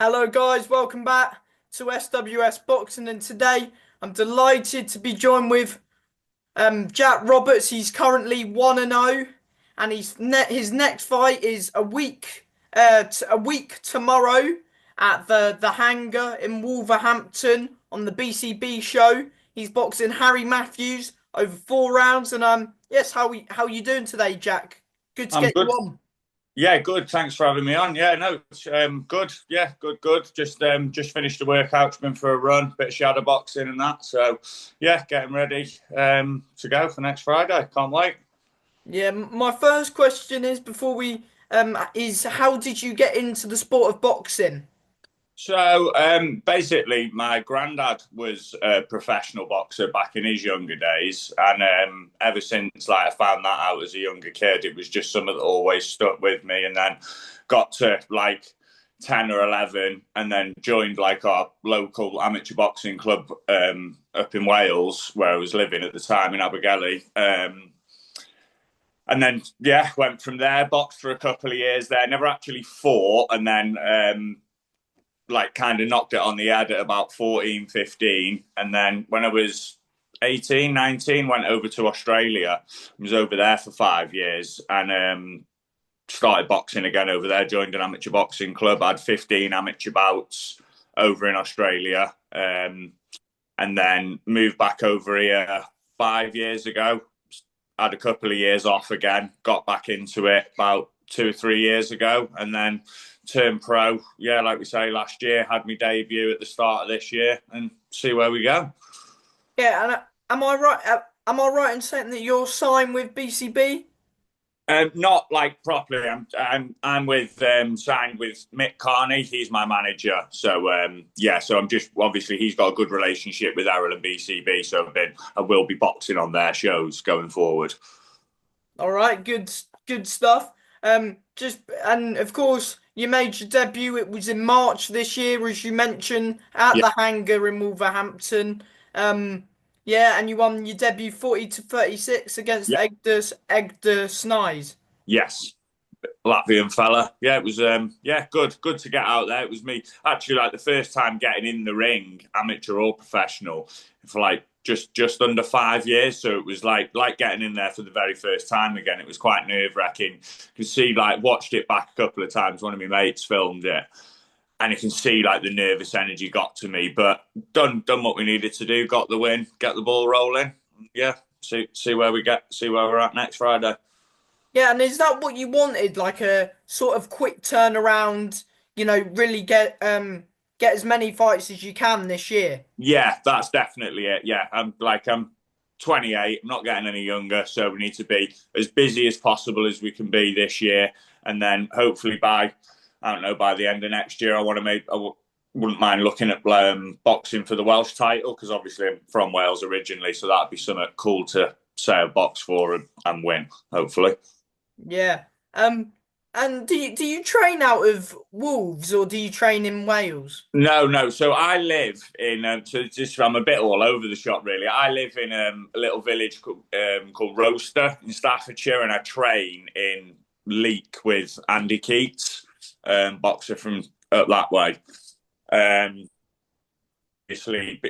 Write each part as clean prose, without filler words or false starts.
Hello guys, welcome back to SWS Boxing, and today I'm delighted to be joined with Jack Roberts. He's currently 1-0, and his next fight is a week tomorrow at the Hangar in Wolverhampton on the BCB show. He's boxing Harry Matthews over 4 rounds, and yes, how you doing today, Jack? Good to I'm get you good. on. Yeah, good. Thanks for having me on. Yeah, no, it's, good. Yeah, good. Just finished the workout. Been for a run, bit of shadow boxing and that. So, yeah, getting ready to go for next Friday. Can't wait. Yeah, my first question is before we is how did you get into the sport of boxing? So, basically, my granddad was a professional boxer back in his younger days, and ever since I found that out as a younger kid, it was just something that always stuck with me. And then got to 10 or 11, and then joined our local amateur boxing club up in Wales, where I was living at the time in Abergele. And then, yeah, went from there, boxed for a couple of years there, never actually fought, and then kind of knocked it on the head at about 14, 15. And then when I was 18, 19, went over to Australia. I was over there for 5 years and started boxing again over there, joined an amateur boxing club, had 15 amateur bouts over in Australia. And then moved back over here 5 years ago. Had a couple of years off again, got back into it about 2 or 3 years ago, and then turned pro. Yeah, like we say, last year had my debut at the start of this year, and see where we go. Yeah, and am I right? Am I right in saying that you're signed with BCB? Not like properly. I'm with signed with Mick Carney. He's my manager. So yeah. So I'm just obviously he's got a good relationship with Errol and BCB. So I will be boxing on their shows going forward. All right, good stuff. Just and of course you made your debut. It was in March this year, as you mentioned, at Yeah. the Hangar in Wolverhampton. Yeah, and you won your debut 40-36 against Yeah. Egder Snies. Yes. Latvian fella. Yeah, it was good to get out there. It was me actually the first time getting in the ring, amateur or professional, for just under 5 years. So it was like getting in there for the very first time again. It was quite nerve wracking. You can see watched it back a couple of times. One of my mates filmed it, and you can see the nervous energy got to me. But done what we needed to do. Got the win. Get the ball rolling. Yeah. See where see where we're at next Friday. Yeah, and is that what you wanted? Like a sort of quick turnaround, really get as many fights as you can this year. Yeah, that's definitely it. Yeah, I'm 28. I'm not getting any younger, so we need to be as busy as possible as we can be this year, and then hopefully by I don't know by the end of next year, I want to make. Wouldn't mind looking at boxing for the Welsh title because obviously I'm from Wales originally, so that'd be something cool to say a box for and win. Hopefully. Yeah. And do you train out of Wolves or do you train in Wales? No. So I live in. I'm a bit all over the shop, really. I live in a little village called Roaster in Staffordshire, and I train in Leek with Andy Keats, boxer from up that way. Um, Obviously,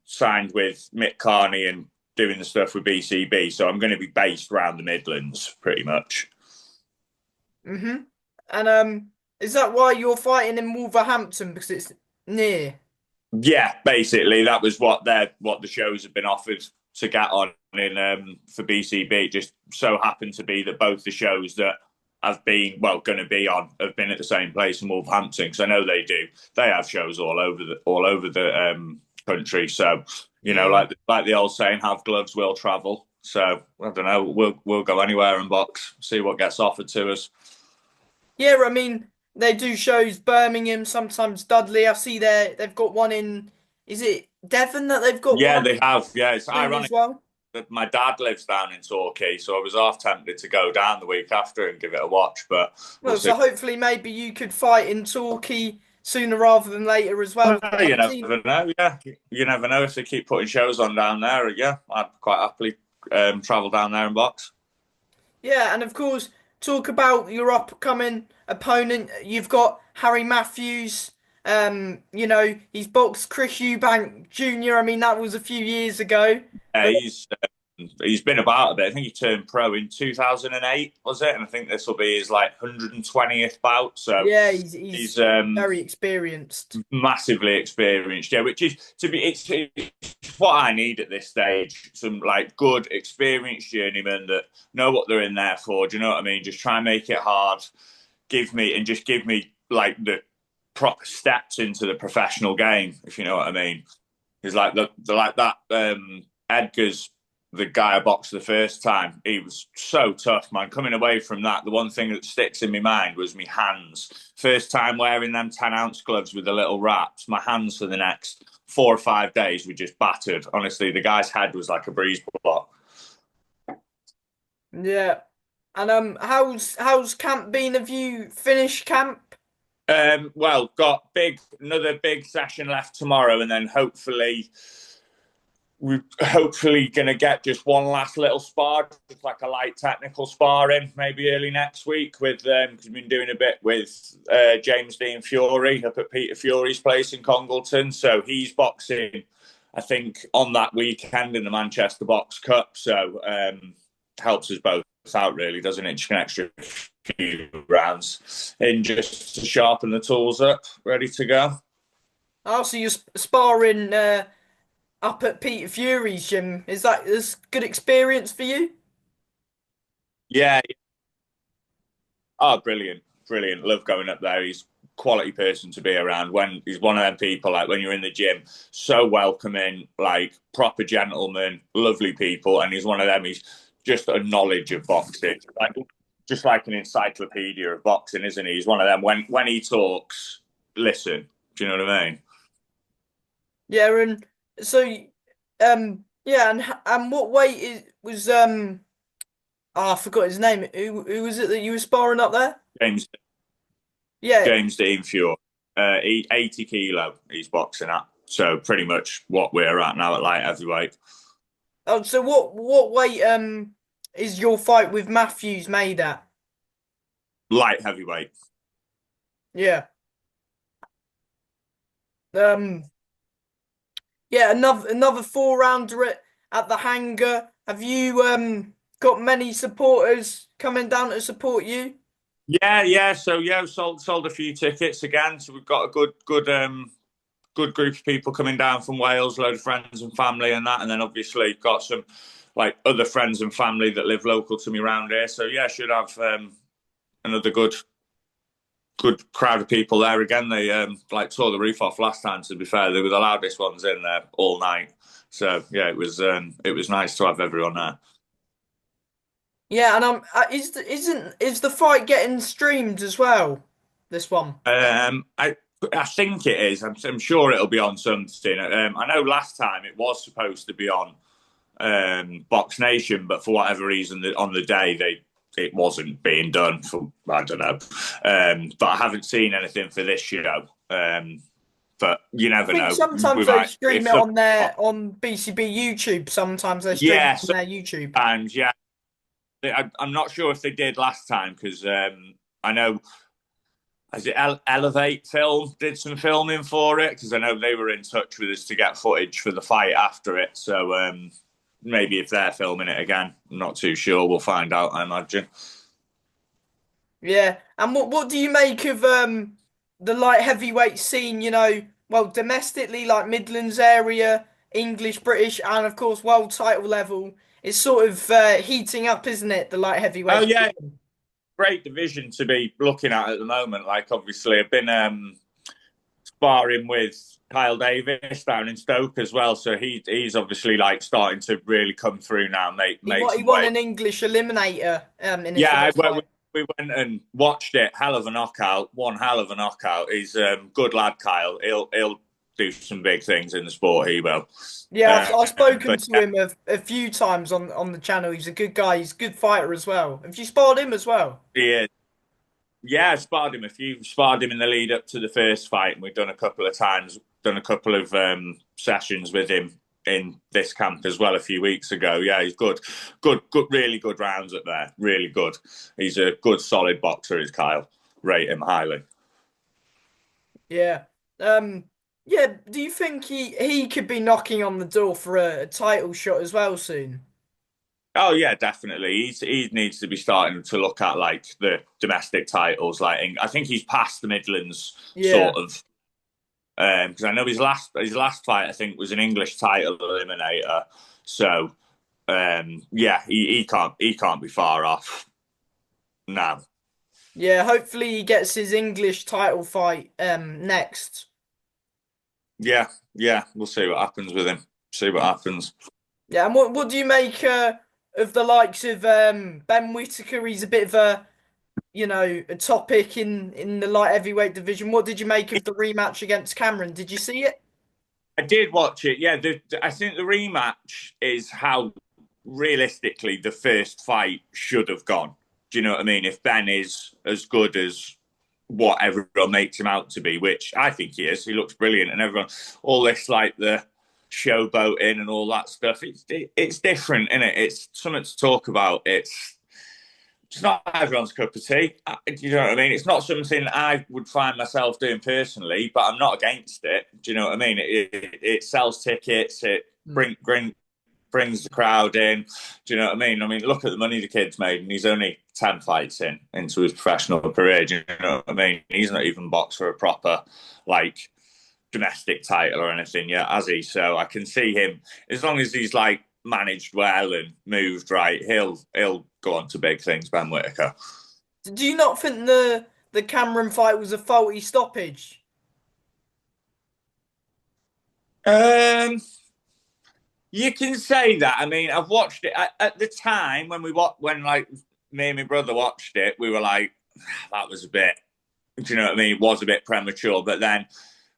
signed with Mick Carney and doing the stuff with BCB. So I'm going to be based around the Midlands, pretty much. Mm-hmm. And is that why you're fighting in Wolverhampton because it's near? Yeah, basically that was what the shows have been offered to get on in for BCB. It just so happened to be that both the shows that I've been going to be on have been at the same place in Wolverhampton because I know they do. They have shows all over the country. So Yeah. like the old saying, "Have gloves, we'll travel." So I don't know. We'll go anywhere and box. See what gets offered to us. Yeah, I mean they do shows Birmingham, sometimes Dudley. I see they've got one in, is it Devon that they've got Yeah, one they have. Yeah, it's soon as ironic well? that my dad lives down in Torquay, so I was half tempted to go down the week after and give it a watch, but we'll Well, see. so hopefully maybe you could fight in Torquay sooner rather than later as well. You I've seen. never know. Yeah, you never know if they keep putting shows on down there. Yeah, I'd quite happily travel down there and box. Yeah, and of course, talk about your upcoming opponent. You've got Harry Matthews. You know, he's boxed Chris Eubank Jr. I mean, that was a few years ago. Yeah, But he's been about a bit. I think he turned pro in 2008, was it? And I think this will be his like 120th bout. So yeah, he's he's very experienced. massively experienced. Yeah, which is it's what I need at this stage. Some like good experienced journeymen that know what they're in there for. Do you know what I mean? Just try and make it hard. Give me like the proper steps into the professional game, if you know what I mean. He's like the like that. Edgar's the guy I boxed the first time. He was so tough, man. Coming away from that, the one thing that sticks in my mind was my hands. First time wearing them 10-ounce gloves with the little wraps, my hands for the next 4 or 5 days were just battered. Honestly, the guy's head was like a breeze block. Yeah. And how's camp been? Have you finished camp? Well, got another big session left tomorrow, and then we're hopefully going to get just one last little spar, just like a light technical sparring, maybe early next week. With because we've been doing a bit with James Dean Fury up at Peter Fury's place in Congleton, so he's boxing, I think, on that weekend in the Manchester Box Cup. So helps us both out, really, doesn't it? Just an extra few rounds in just to sharpen the tools up, ready to go. Oh, so you're sparring up at Peter Fury's gym. Is good experience for you? Yeah. Oh, brilliant, brilliant. Love going up there. He's a quality person to be around. When he's one of them people, like when you're in the gym, so welcoming, like proper gentleman, lovely people, and he's one of them. He's just a knowledge of boxing, like just like an encyclopedia of boxing, isn't he? He's one of them. When he talks, listen. Do you know what I mean? Yeah, and so yeah, and what weight was oh, I forgot his name. Who was it that you were sparring up there? James Yeah. James Dean Fury, 80 kilo. He's boxing at. So pretty much what we're at now at light heavyweight. Oh, so what weight is your fight with Matthews made at? Light heavyweight. Yeah. Um. Yeah. Another 4 rounder at the hangar. Have you got many supporters coming down to support you? Yeah. So yeah, sold a few tickets again. So we've got a good group of people coming down from Wales, a load of friends and family and that, and then obviously got some like other friends and family that live local to me around here. So yeah, should have another good crowd of people there again. They like tore the roof off last time. To be fair, they were the loudest ones in there all night. So yeah, it was nice to have everyone there. Yeah, and is the fight getting streamed as well? This one. I think it is. I'm sure it'll be on something. I know last time it was supposed to be on Box Nation, but for whatever reason, on the day it wasn't being done. For I don't know, but I haven't seen anything for this show. But you I never think know. sometimes We they might stream if it the on on BCB YouTube. Sometimes they stream it yeah, on their YouTube. sometimes yeah. I'm not sure if they did last time because I know as it Elevate Film did some filming for it because I know they were in touch with us to get footage for the fight after it. So maybe if they're filming it again, I'm not too sure. We'll find out, I imagine. Yeah, and what do you make of the light heavyweight scene? You know, well, domestically, like Midlands area, English, British, and of course world title level. It's sort of heating up, isn't it? The light Oh heavyweight yeah, scene. great division to be looking at the moment. Like obviously, I've been sparring with Kyle Davis down in Stoke as well, so he's obviously like starting to really come through now, make He some won weight. an English eliminator in his Yeah, first fight. we went and watched it. Hell of a knockout. One hell of a knockout. He's good lad, Kyle. He'll do some big things in the sport. He will. Yeah, I've spoken But to yeah, him a few times on the channel. He's a good guy. He's a good fighter as well. Have you sparred him as well? he is. Yeah, I sparred him a few. Sparred him in the lead up to the first fight, and we've done a couple of times. Done a couple of sessions with him in this camp as well a few weeks ago. Yeah, he's good, really good rounds up there. Really good. He's a good, solid boxer. Is Kyle? Rate him highly. Yeah. Um, yeah, do you think he could be knocking on the door for a title shot as well soon? Oh yeah, definitely. He needs to be starting to look at like the domestic titles. Like I think he's past the Midlands Yeah. sort of. Because I know his last fight I think was an English title eliminator. So yeah, he can't be far off now. Yeah, hopefully he gets his English title fight next. Yeah, yeah, we'll see what happens with him. See what happens. Yeah, and what do you make of the likes of Ben Whittaker? He's a bit of a a topic in the light heavyweight division. What did you make of the rematch against Cameron? Did you see it? I did watch it. Yeah, I think the rematch is how realistically the first fight should have gone. Do you know what I mean? If Ben is as good as what everyone makes him out to be, which I think he is, he looks brilliant, and everyone, all this like the showboating and all that stuff, it's different, isn't it? It's something to talk about. It's not everyone's cup of tea. You know what I mean? It's not something I would find myself doing personally, but I'm not against it. Do you know what I mean? It sells tickets. It Hmm. brings the crowd in. Do you know what I mean? I mean, look at the money the kid's made, and he's only 10 fights into his professional career. Do you know what I mean? He's not even boxed for a proper, like, domestic title or anything yet, has he? So I can see him, as long as he's, like, managed well and moved right, he'll go on to big things, Ben Whitaker. Do you not think the Cameron fight was a faulty stoppage? Um, you can say that. I mean, I've watched it at the time when like me and my brother watched it. We were like, that was a bit. Do you know what I mean? It was a bit premature. But then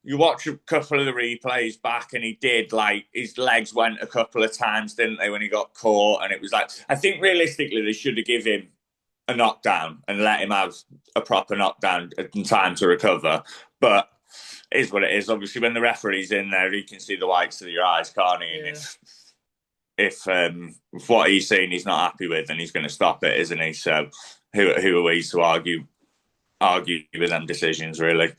you watch a couple of the replays back, and he did like his legs went a couple of times, didn't they? When he got caught, and it was like I think realistically they should have given him a knockdown and let him have a proper knockdown and time to recover. But it is what it is. Obviously, when the referee's in there, he can see the whites of your eyes, can't he? And Yeah. if what he's seen he's not happy with, then he's going to stop it, isn't he? So who are we to argue with them decisions, really?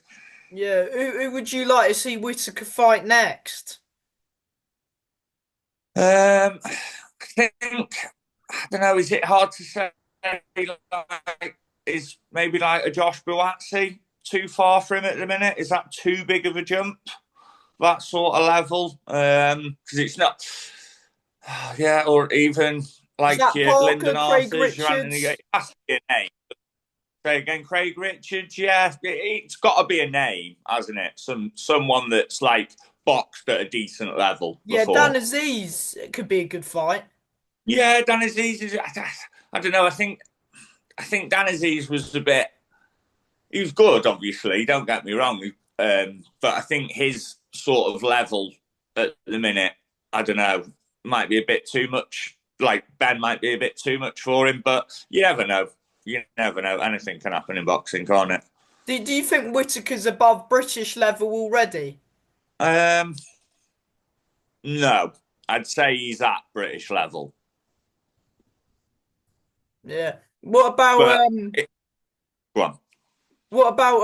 Yeah. Who would you like to see Whittaker fight next? I think I don't know. Is it hard to say? Like, is maybe like a Josh Buatsi too far for him at the minute? Is that too big of a jump? That sort of level? Because it's not. Yeah, or even Is like that Lyndon Parker, Craig Arthur's, your Anthony. Richards? It has to be a name. Say again, Craig Richards. Yeah, it's got to be a name, hasn't it? Someone that's like boxed at a decent level Yeah, Dan before. Aziz could be a good fight. Yeah, Dan Aziz is. I don't know. I think Dan Aziz was a bit. He was good, obviously. Don't get me wrong, but I think his sort of level at the minute, I don't know, might be a bit too much. Like Ben might be a bit too much for him, but you never know. You never know. Anything can happen in boxing, can't it? Do you think Whittaker's above British level already? Um, no, I'd say he's at British level, Yeah. What about but um it, go on. what about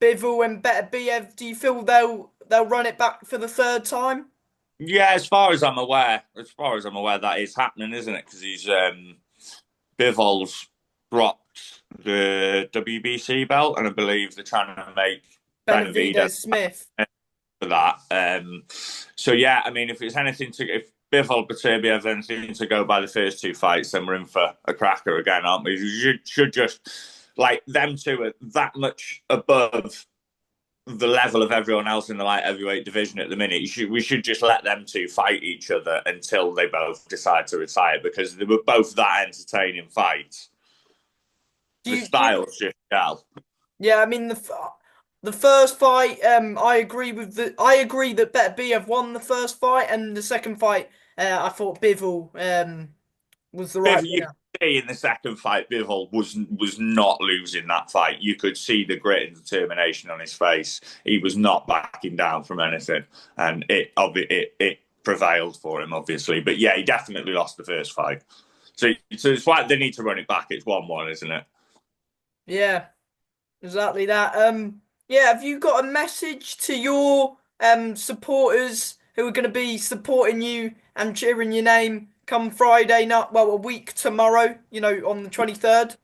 Bivol and Better BF? Do you feel they'll run it back for the third time? Yeah, as far as I'm aware, that is happening, isn't it? Because he's Bivol's dropped the WBC belt, and I believe they're trying to make Benavidez Benavidez Smith. for that. So yeah, I mean, if Bivol Baturbia has anything to go by the first two fights, then we're in for a cracker again, aren't we? You should just like them two are that much above the level of everyone else in the light heavyweight division at the minute. We should just let them two fight each other until they both decide to retire because they were both that entertaining fights. Do The you do you, styles just gel. yeah, I mean the first fight, I agree that Better BF won the first fight and the second fight, I thought Bivol was the right Bivol, you could winner. see in the second fight, Bivol was not losing that fight. You could see the grit and determination on his face. He was not backing down from anything, and it prevailed for him, obviously. But yeah, he definitely lost the first fight. So it's why they need to run it back. It's 1-1, isn't it? Yeah, exactly that. Yeah, have you got a message to your supporters who are going to be supporting you and cheering your name come Friday night? Well, a week tomorrow, on the 23rd.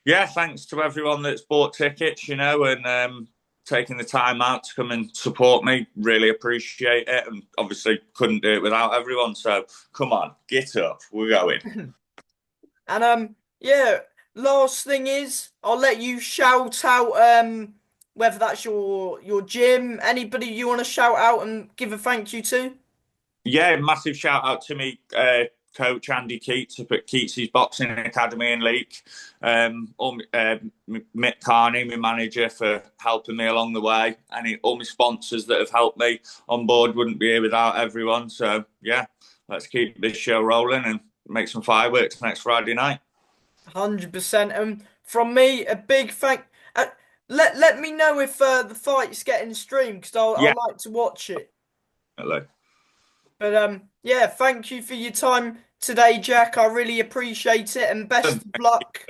Yeah, thanks to everyone that's bought tickets, and taking the time out to come and support me. Really appreciate it, and obviously couldn't do it without everyone. So come on, get up, we're going. And yeah, last thing is I'll let you shout out whether that's your gym, anybody you want to shout out and give a thank you to. Yeah, massive shout out to me, coach Andy Keats up at Keats's Boxing Academy in Leek. Mick Carney, my manager, for helping me along the way. And all my sponsors that have helped me on board, wouldn't be here without everyone. So, yeah, let's keep this show rolling and make some fireworks next Friday night. 100%. And from me, a big thank. Uh, let me know if the fight's getting streamed because Yeah, I'll like to watch it. definitely. But yeah, thank you for your time today, Jack. I really appreciate it, and best of luck.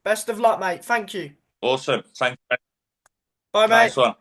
Best of luck, mate. Thank you. Awesome. Thanks. Bye, Nice mate. one.